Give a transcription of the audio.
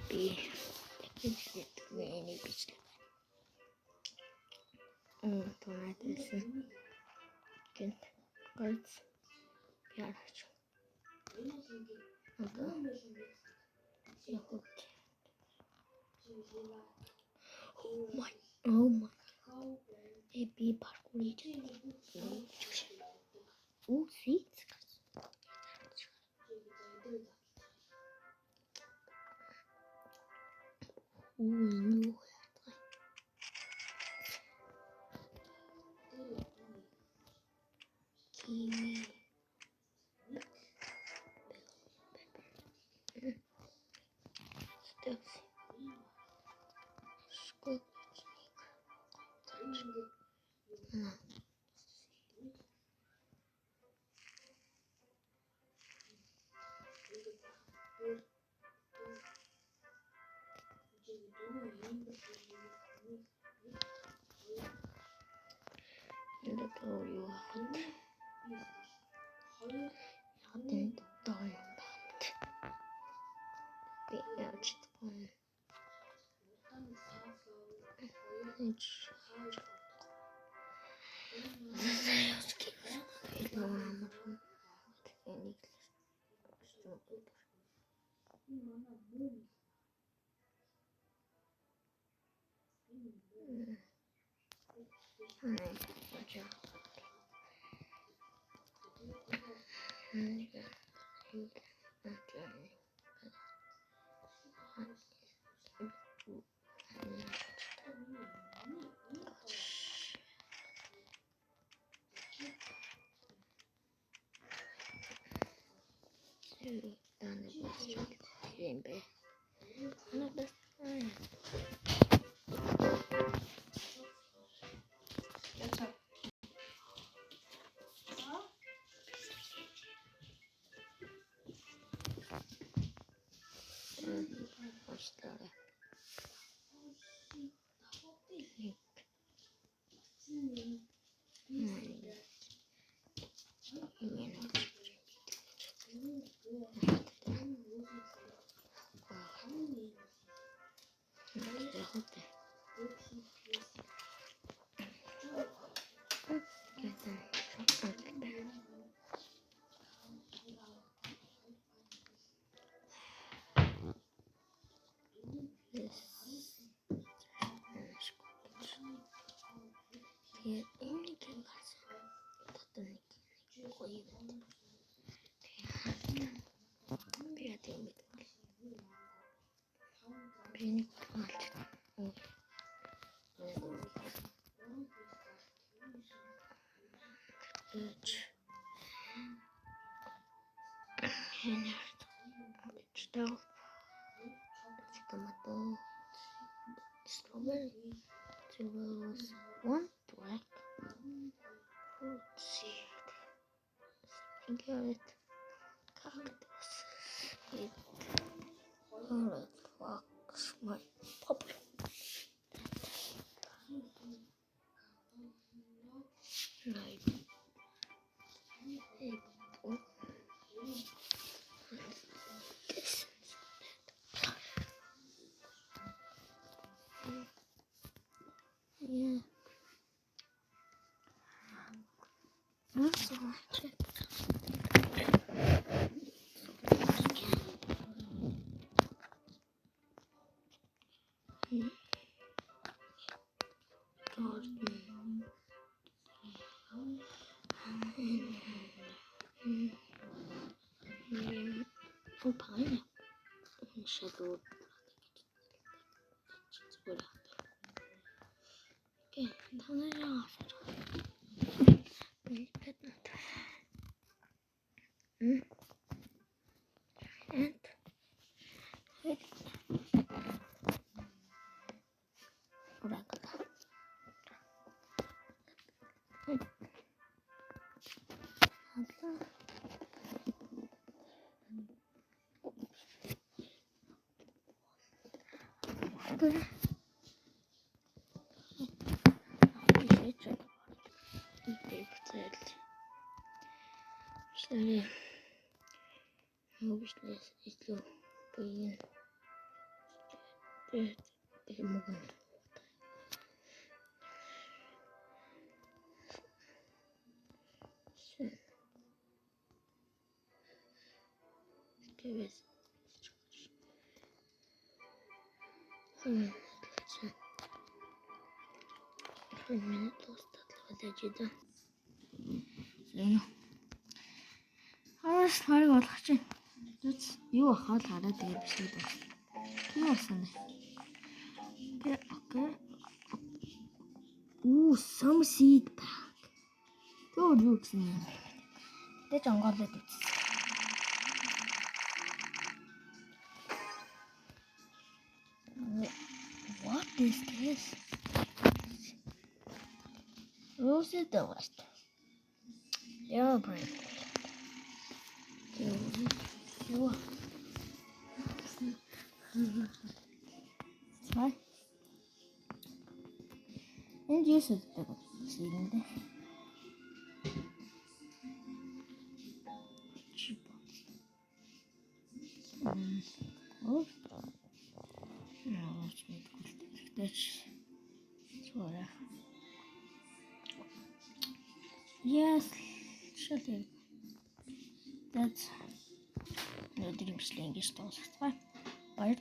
Би энийг бичлээ. Тунайдсан. Гэнт гойц яарч. Oh my. Baby parkour. Oh, see? No. Kiwi. Stuff. Scoop. Tomato, strawberry, jewels, one black fruit seed, cigarette, cactus, it, red fox, my puppy. Right. Yeah. Also, check. Oh, pineapple. Shadow. Okay, turn it off. And Тэгээ мөгөн. Гэвээс. Минут устдал гэж дээ. Зэн. Хаас хариг болгох чинь. Юу ахаад хараад тэгээд бичлээд байна. Тийм болсон дээ. Okay. Some seed pack. Төр юу гэсэн юм. Тэ жонгоолоод үзсэн. What is this? Rose the West. They're brave. You. Smart. And you should see them. Oh. No, let's make that's sort of. Yes, shut it. That's no dream sling is toast. Bye.